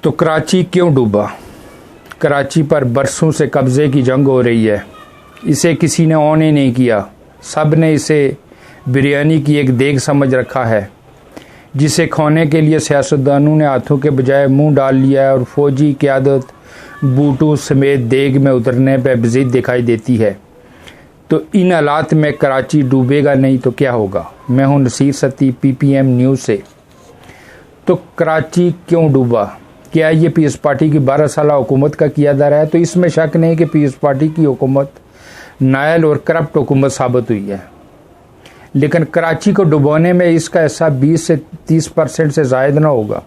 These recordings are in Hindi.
तो कराची क्यों डूबा? कराची पर बरसों से कब्ज़े की जंग हो रही है। इसे किसी ने ऑन ही नहीं किया। सब ने इसे बिरयानी की एक देग समझ रखा है, जिसे खोने के लिए सियासतदानों ने हाथों के बजाय मुंह डाल लिया है और फौजी क़यादत बूटों समेत देग में उतरने पर मज़ीद दिखाई देती है। तो इन हालात में कराची डूबेगा नहीं तो क्या होगा? मैं हूं नसीर सती, PPM न्यूज़ से। तो कराची क्यों डूबा? क्या ये पीस पार्टी की 12 साल हुकूमत का किया जा रहा है? तो इसमें शक नहीं कि पीस पार्टी की हुकूमत नायल और करप्ट हुकूमत साबित हुई है। लेकिन कराची को डुबोने में इसका हिस्सा 20 से 30% से ज़ायद ना होगा।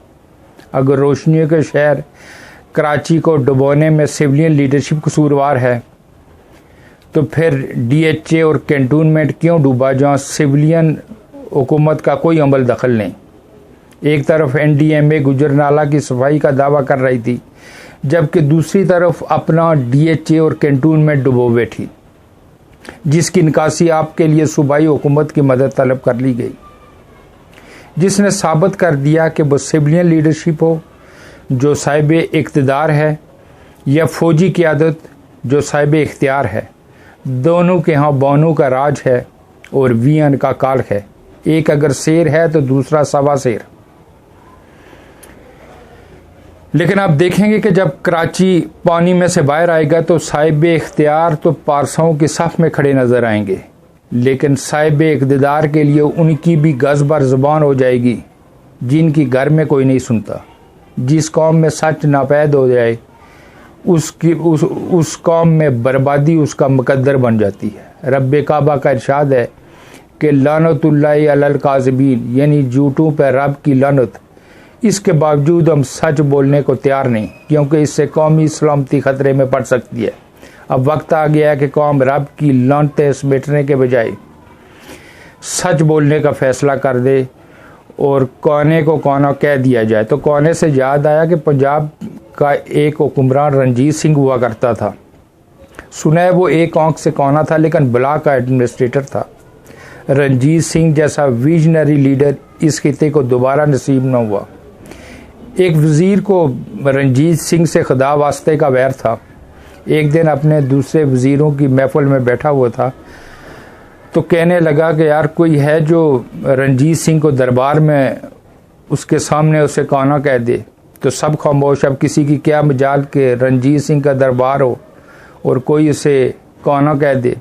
अगर रोशनियों के शहर कराची को डुबोने में सिविलियन लीडरशिप कसूरवार है, तो फिर DHA और कैंटोनमेंट क्यों डूबा, जहाँ सिविलियन हुकूमत का कोई अमल दखल नहीं? एक तरफ NDMA गुजरनाला की सफाई का दावा कर रही थी, जबकि दूसरी तरफ अपना DHA और कैंटोनमेंट डुबो बैठी, जिसकी निकासी आपके लिए सूबाई हुकूमत की मदद तलब कर ली गई, जिसने साबित कर दिया कि वो सिविलियन लीडरशिप हो जो साहिब इक़्तिदार है, या फौजी क़यादत जो साहिब इख्तियार है, दोनों के यहाँ बानों का राज है और वियन का काल है। एक अगर शेर है तो दूसरा सवा शेर। लेकिन आप देखेंगे कि जब कराची पानी में से बाहर आएगा तो साहिब इख्तियार तो पारसाओं के साथ में खड़े नजर आएंगे, लेकिन साहिब इक़्तिदार के लिए उनकी भी गज़बर ज़ुबान हो जाएगी, जिनकी घर में कोई नहीं सुनता। जिस कौम में सच नापैद हो जाए उस कौम में बर्बादी उसका मुकद्दर बन जाती है। रब्बे काबा का इरशाद है कि लानतुल्लाहि अलल काज़िबीन, यानी झूठों पर रब की लानत। इसके बावजूद हम सच बोलने को तैयार नहीं, क्योंकि इससे कौमी सलामती खतरे में पड़ सकती है। अब वक्त आ गया है कि कौम रब की लानतें समेटने के बजाय सच बोलने का फैसला कर दे और कोने को कोना कह दिया जाए। तो कोने से याद आया कि पंजाब का एक हुक्मरान रंजीत सिंह हुआ करता था। सुना है वो एक आंख से कोना था, लेकिन ब्लॉक का एडमिनिस्ट्रेटर था। रंजीत सिंह जैसा विजनरी लीडर इस खिते को दोबारा नसीब न हुआ। एक वजीर को रंजीत सिंह से खुदा वास्ते का वैर था। एक दिन अपने दूसरे वजीरों की महफिल में बैठा हुआ था, तो कहने लगा कि यार कोई है जो रंजीत सिंह को दरबार में उसके सामने उसे कोना कह दे। तो सब खामोश। अब किसी की क्या मजाल के रंजीत सिंह का दरबार हो और कोई उसे कोना कह दे।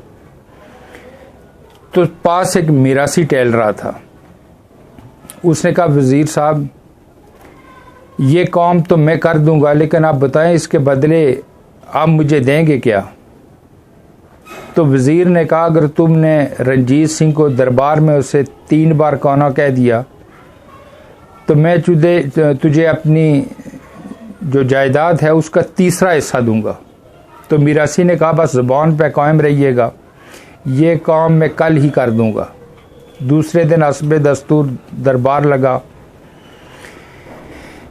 तो पास एक मिरासी टहल रहा था। उसने कहा, वजीर साहब ये काम तो मैं कर दूंगा, लेकिन आप बताएं इसके बदले आप मुझे देंगे क्या? तो वजीर ने कहा, अगर तुमने रंजीत सिंह को दरबार में उसे 3 बार कोना कह दिया तो मैं तुझे अपनी जो जायदाद है उसका 3रा हिस्सा दूंगा। तो मिरासी ने कहा, बस ज़ुबान पे कायम रहिएगा, ये काम मैं कल ही कर दूंगा। दूसरे दिन हस्बे दस्तूर दरबार लगा।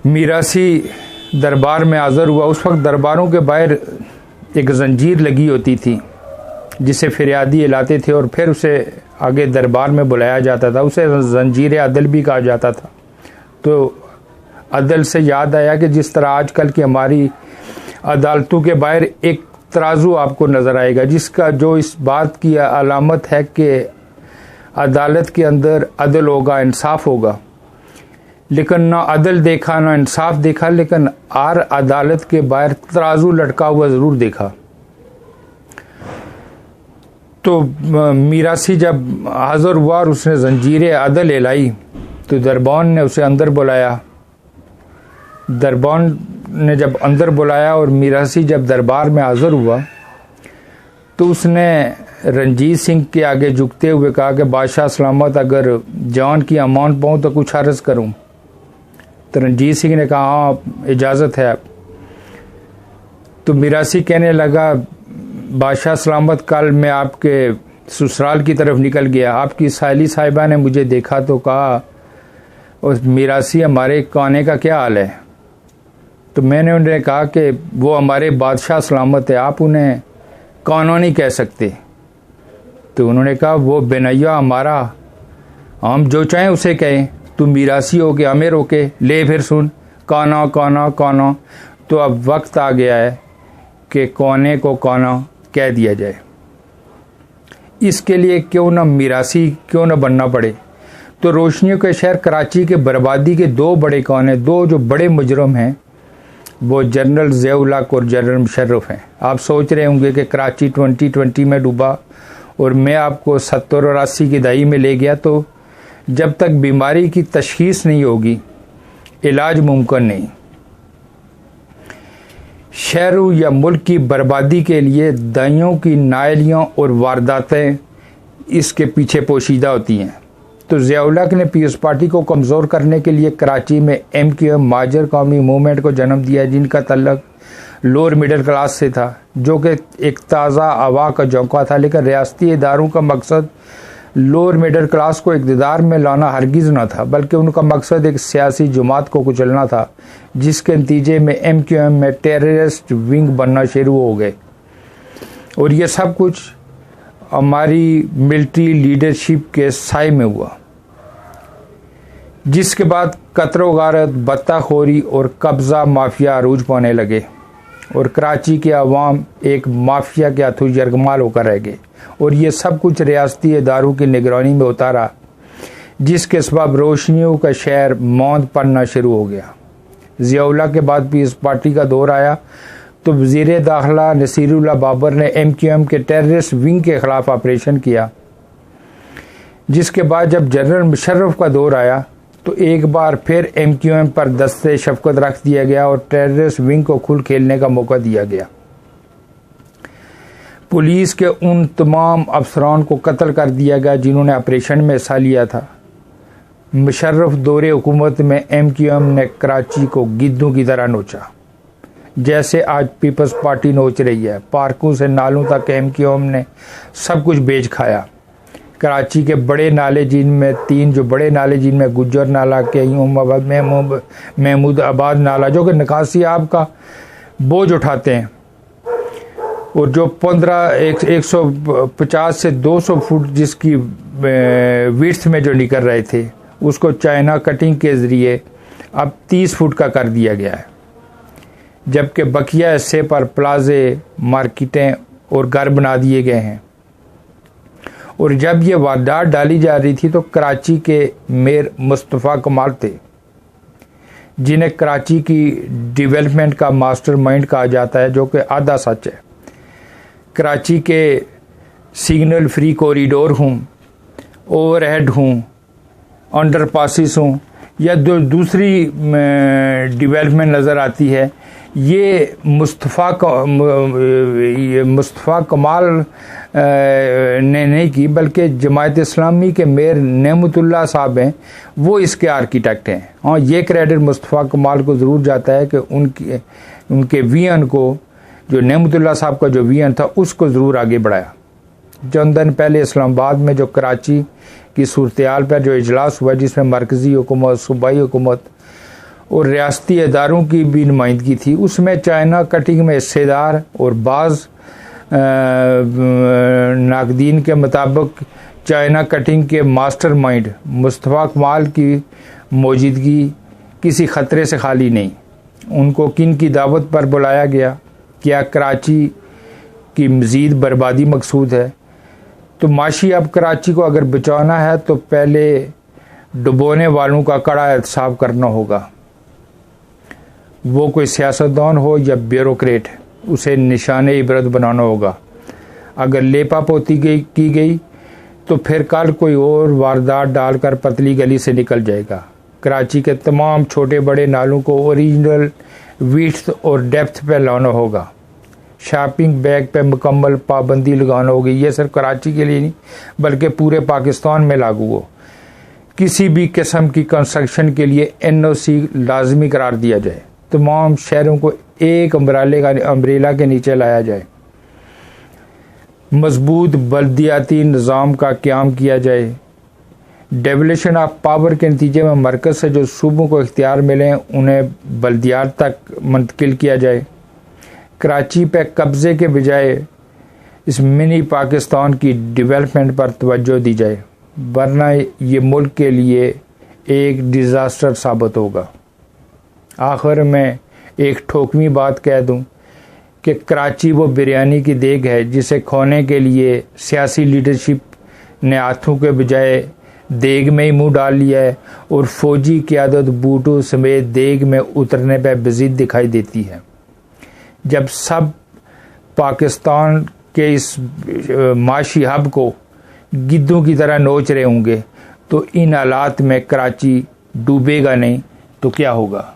मिरासी दरबार में हाज़िर हुआ। उस वक्त दरबारों के बाहर एक जंजीर लगी होती थी, जिसे फरियादी हिलाते थे और फिर उसे आगे दरबार में बुलाया जाता था। उसे जंजीर अदल भी कहा जाता था। तो अदल से याद आया कि जिस तरह आजकल की हमारी अदालतों के बाहर एक तराजू आपको नज़र आएगा, जिसका जो इस बात की अलामत है कि अदालत के अंदर अदल होगा, इंसाफ होगा। लेकिन ना अदल देखा ना इंसाफ देखा, लेकिन आर अदालत के बाहर तराजू लटका हुआ ज़रूर देखा। तो मिरासी जब हाज़िर हुआ और उसने जंजीर अदल हिलाई, तो दरबान ने उसे अंदर बुलाया। दरबान ने जब अंदर बुलाया और मिरासी जब दरबार में हाज़िर हुआ, तो उसने रंजीत सिंह के आगे झुकते हुए कहा कि बादशाह सलामत, अगर जान की अमान पाऊँ तो कुछ अर्ज़ करूँ। तो रंजीत सिंह ने कहा, हाँ इजाज़त है। तो मिरासी कहने लगा, बादशाह सलामत, कल मैं आपके ससुराल की तरफ निकल गया। आपकी साली साहिबा ने मुझे देखा तो कहा, और मिरासी हमारे काने का क्या हाल है? तो मैंने उन्हें कहा कि वो हमारे बादशाह सलामत है, आप उन्हें कानून नहीं कह सकते। तो उन्होंने कहा, वो बेनैया हमारा, हम जो चाहें उसे कहें, तू मिरासी हो के अमीर हो के ले। फिर सुन, कौनो कौनो कौनो, तो अब वक्त आ गया है कि कोने को कौनो कह दिया जाए। इसके लिए क्यों न मिरासी क्यों न बनना पड़े। तो रोशनियों के शहर कराची के बर्बादी के दो बड़े कौन, दो जो बड़े मुजरम हैं, वो जनरल ज़िया-उल-हक और जनरल मुशर्रफ हैं। आप सोच रहे होंगे कि कराची 2020 में डूबा और मैं आपको 70 और 80 की दहाई में ले गया, तो जब तक बीमारी की तशखीस नहीं होगी इलाज मुमकिन नहीं। शहरों या मुल्क की बर्बादी के लिए दाइयों की नायलियाँ और वारदातें इसके पीछे पोशीदा होती हैं। तो ज़िया-उल-हक ने पीपल्स पार्टी को कमज़ोर करने के लिए कराची में MQM माजर कौमी मूवमेंट को जन्म दिया, जिनका तल्लक लोअर मिडिल क्लास से था, जो कि एक ताज़ा हवा का झोंका था। लेकिन रियासती इदारों का मकसद लोअर मिडिल क्लास को इक़्तिदार में लाना हरगिज़ न था, बल्कि उनका मकसद एक सियासी जमात को कुचलना था, जिसके नतीजे में MQM में टेररिस्ट विंग बनना शुरू हो गए। और ये सब कुछ हमारी मिलिट्री लीडरशिप के साए में हुआ, जिसके बाद कत्ल गारत, बत्ताखोरी और कब्ज़ा माफिया अरूज पाने लगे और कराची के अवाम एक माफिया के हाथों यरगमाल होकर रह गए। और ये सब कुछ रियासती इदारों की निगरानी में उतारा, जिसके सबब रोशनियों का शहर मौत पड़ना शुरू हो गया। ज़िया-उल-हक के बाद पीपल्स पार्टी का दौर आया तो वज़ीर दाखिला नसीरुल्लाह बाबर ने MQM के टेररिस्ट विंग के ख़िलाफ़ ऑपरेशन किया। जिसके बाद जब जनरल मुशर्रफ का दौर आया तो एक बार फिर MQM पर दस्ते शफ़क़त रख दिया गया और टेररिस्ट विंग को खुल खेलने का मौका दिया गया। पुलिस के उन तमाम अफसरान को कत्ल कर दिया गया जिन्होंने ऑपरेशन में हिस्सा लिया था। मुशर्रफ दौरे हुकूमत में MQM ने कराची को गिद्धों की तरह नोचा, जैसे आज पीपल्स पार्टी नोच रही है। पार्कों से नालों तक MQM ने सब कुछ बेच खाया। कराची के बड़े नाले, जिनमें 3 जो बड़े नाले, जिनमें गुज्जर नाला, महमूद आबाद नाला, जो कि निकासी आब का बोझ उठाते हैं, और जो 150 से 200 फुट जिसकी विड्थ में जो निकल रहे थे, उसको चाइना कटिंग के ज़रिए अब 30 फुट का कर दिया गया है। जबकि बकिया हिस्से पर प्लाजे, मार्केटें और घर बना दिए गए हैं। और जब ये वारदात डाली जा रही थी तो कराची के मेयर मुस्तफ़ा कमाल थे, जिन्हें कराची की डेवलपमेंट का मास्टरमाइंड कहा जाता है, जो कि आधा सच है। कराची के सिग्नल फ्री कॉरिडोर हों, ओवरहेड हों, अंडरपासिस हों, या जो दूसरी डेवलपमेंट नज़र आती है, ये मुस्तफ़ा कमाल ने नहीं की, बल्कि जमायत इस्लामी के मेयर नेमतुल्लाह साहब हैं, वो इसके आर्किटेक्ट हैं। हाँ, ये क्रेडिट मुस्तफ़ा कमाल को ज़रूर जाता है कि उनके विजन को, जो नेमतुल्लाह साहब का जो विजन था, उसको ज़रूर आगे बढ़ाया। चंद दिन पहले इस्लामाबाद में जो कराची की सूरत-ए-हाल पर जो इजलास हुआ, जिसमें मरकज़ी हुकूमत, सूबाई हुकूमत और रियासती इदारों की भी नुमाइंदगी थी, उसमें चाइना कटिंग में हिस्सेदार और बाज़ नाकदीन के मुताबिक चाइना कटिंग के मास्टरमाइंड मुस्तफ़ा कमाल की मौजूदगी किसी ख़तरे से खाली नहीं। उनको किन की दावत पर बुलाया गया? क्या कराची की मज़ीद बर्बादी मकसूद है? तो माशी अब कराची को अगर बचाना है तो पहले डुबोने वालों का कड़ा एहतसाब करना होगा। वो कोई सियासतदान हो या ब्यूरोक्रेट, उसे निशान इबरत बनाना होगा। अगर लेपापोती की गई तो फिर कल कोई और वारदात डालकर पतली गली से निकल जाएगा। कराची के तमाम छोटे बड़े नालों को ओरिजिनल विड्थ और डेप्थ पर लाना होगा। शॉपिंग बैग पे मुकम्मल पाबंदी लगाना होगी। ये सिर्फ कराची के लिए नहीं बल्कि पूरे पाकिस्तान में लागू हो। किसी भी किस्म की कंस्ट्रक्शन के लिए NOC लाजमी करार दिया जाए। तमाम शहरों को एक अम्ब्रेला के नीचे लाया जाए। मजबूत बल्दियाती निज़ाम का क़याम किया जाए। डेवल्यूशन ऑफ पावर के नतीजे में मरकज़ से जो सूबों को इख्तियार मिले उन्हें बल्दियात तक मुंतकिल किया जाए। कराची पे कब्ज़े के बजाय इस मिनी पाकिस्तान की डेवलपमेंट पर तवज्जो दी जाए, वरना ये मुल्क के लिए एक डिज़ास्टर साबित होगा। आखिर में एक ठोकवीं बात कह दूं कि कराची वो बिरयानी की देग है जिसे खोने के लिए सियासी लीडरशिप ने हाथों के बजाय देग में ही मुंह डाल लिया है और फौजी क़यादत बूटों समेत देग में उतरने पर मज़ीद दिखाई देती है। जब सब पाकिस्तान के इस माशी हब को गिद्धों की तरह नोच रहे होंगे तो इन हालात में कराची डूबेगा नहीं तो क्या होगा।